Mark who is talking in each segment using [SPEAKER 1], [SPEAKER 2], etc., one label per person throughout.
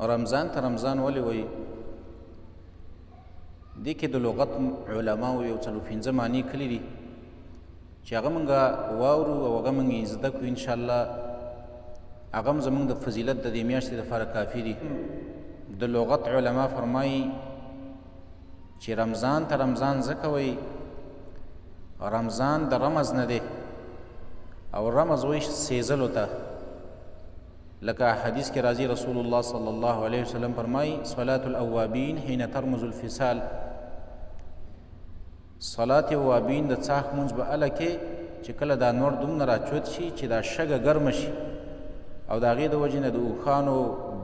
[SPEAKER 1] رمضان ته رمضان ولې وایي؟ دې کې د لغت علماو یو څلور پنځه معنی کړي دي چې هغه موږ واورو او هغه موږ یې زده کړو انشاءالله. هغه هم زموږ د فضیلت د دې میاشتې لپاره کافي دي. د لغت علما فرمایي چې رمضان ته رمضان ځکه وایي رمضان د رمز نه دی او رمز وایي سیزلو ته، لکه حدیث کې راځي رسول الله صلی الله علیه وسلم فرمایي صلاة الاوابین حین ترمز الفصال، صلات اوابین د څاښ مونځ به هله کې چې کله دا نور دومره راچوت شي چې دا شګه ګرمه شي او د هغې د وجې نه د اوښانو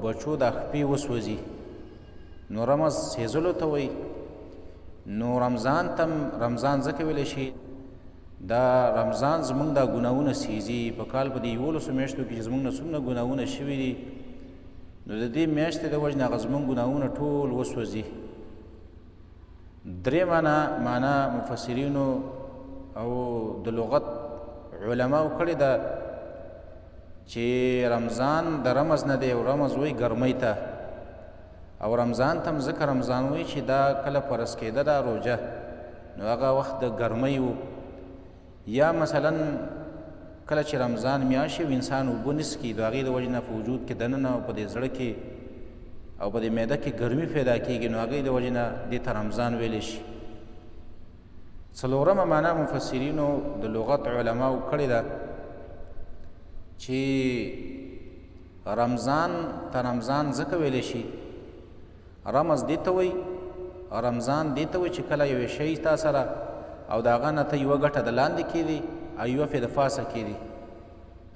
[SPEAKER 1] بچو دا خپې وسوځي، نو رمز سیزلو ته وایي. نو رمضان ته رمضان ځکه ویلی شي دا رمضان زمونږ دا ګناهونه سیزي. په کال په دې 11 میاشتو کې چې زمونږ نه څومره ګناهونه شوي دي، نو د دې میاشتې د وجې نه هغه زمونږ ګناهونه ټول وسوځي. درې معنا مفسرینو او د لغت علماو کړې ده چې رمضان د رمز نه دی او رمز وایي ګرمۍ ته، او رمضان ته هم ځکه رمضان وایي چې دا کله فرض کېده دا روژه، نو هغه وخت د ګرمۍ و. یا مثلا کله چې رمضان میاشت وي انسان اوبه نه څښي، د هغې د وجې نه په وجود کې دننه او په دې زړه کې او په دې معده کې ګرمي پیدا کېږي، نو هغې د وجې نه دې ته رمضان ویلی شي. څلورمه معنا مفسرینو د لغت علماو کړې ده چې رمضان ته رمضان ځکه ویلی شي، رمز دې ته وایي، رمضان دې ته وایي چې کله یو شی تا سره او د هغه نه ته یوه ګټه د لاندې کېدي او یوه پې د پاسه کېدي،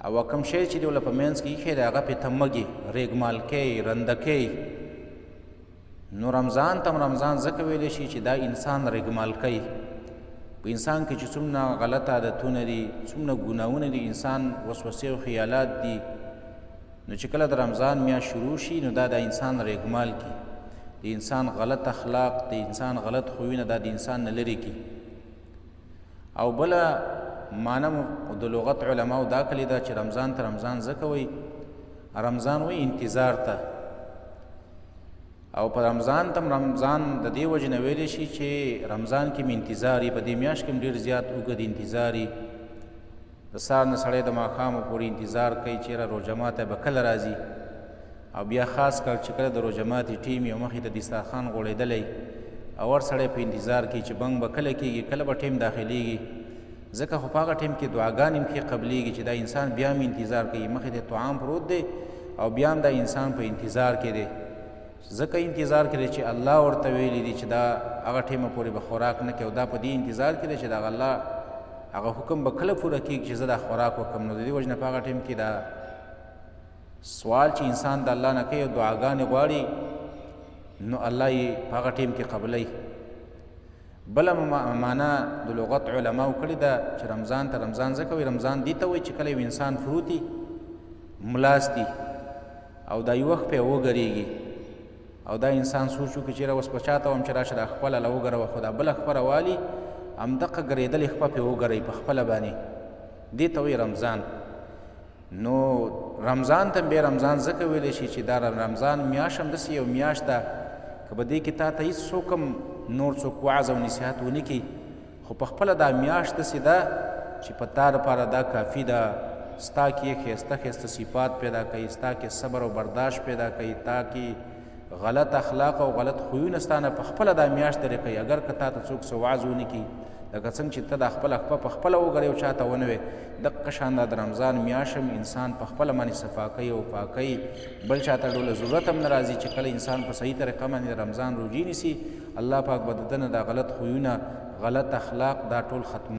[SPEAKER 1] او کوم شی چې دی له په منځ کې ایښی دی هغه پې ته مږي ریګمال کوي رنده کوي. نو رمضان ته رمضان ځکه ویلی شي چې دا انسان ریګمال کوي. په انسان کې چې څومره غلط عادتونه دي، څومره ګناهونه دي، انسان وسوسې او خیالات دي، نو چې کله د رمضان میاشت شروع شي نو دا د انسان ریګمال کي، د انسان غلط اخلاق، د انسان غلط خویونه دا د انسان نه لرې کي. او بله معنا د لغت علماو دا کړې ده چې رمضان ته رمضان ځکه وایي، رمضان وایي انتظار ته، او په رمضان ته رمضان د دې وجې نه ویلی شي چې رمضان کې م انتظار وي، په دې میاشت کې م ډېر زیات اوږد انتظار وي. د سهار نه سړی د ماښامو پورې انتظار کوي چېرې روژه ماتی به کله راځي، او بیا خاص کر چې کله د روژه ماتي ټیم یو مخې ته دسترخوان غوړېدلی او ور سړی په انتظار کوي چې بنګ به کله کېږي، کله به ټیم داخلیږي، ځکه خو په هغه ټیم کې دعاګانې هم ښې قبلیږي چې دا انسان بیا هم انتظار کوي، مخې ته طعام پروت دی او بیا هم دا انسان په انتظار کې دی، ځکه انتظار کې دی چې الله ورته ویلی دی چې دا هغه ټیمه پورې به خوراک نه کوي، او دا په دې انتظار کې دی چې دغه الله هغه حکم به کله پوره کېږي چې زه دا خوراک وکړم. نو د دې وجې نه په هغه ټیم کې دا سوال چې انسان د الله نه کوي او دعاګانې غواړي، نو الله یې په هغه ټیم کې قبلوي. بله معنا د لغت علماو کړې ده چې رمضان ته رمضان ځکه وایي، رمضان دې ته وایي چې کله یو انسان فروتي ملاستي او دا یو وخت پې وګرېږي او دا انسان سوچ وکړي چېرې اوس په چا ته وم چې راشه دا خپله له وګروه، خو دا بله خپه روالي همدغه ګرېدلې خپه پې وګروئ په خپله باندې، دې ته وایي رمضان. نو رمضان ته بیا رمضان ځکه ویلی شي چې دا رمضان میاشت هم داسې یو میاشت ده که په دې کې تا ته هېڅوک هم نور څوک وعظ او نصیحت ونه کړي، خو په خپله دا میاشت داسې ده چې په تا لپاره دا کافي ده، ستا کې ښایسته ښایسته صفات پیدا کوي، ستا کې صبر او برداشت پیدا کوي، تا کې غلط اخلاق او غلط خویونه ستا نه په خپله دا میاشت لرې کوي. اگر که تا ته څوک څه وعظ ونه کړي، لکه څنګه چې ته دا خپله خپه په خپله وګورې او چا ته ونه وې، دقه شان دا د رمضان میاشت هم انسان په خپله باندې صفا کوي او پاکوي، بل چا ته ډوله ضرورت هم نه راځي چې کله انسان په صحیح طریقه باندې د رمضان روژې نیسي، الله پاک به د ده نه دا غلط خویونه غلط اخلاق دا ټول ختم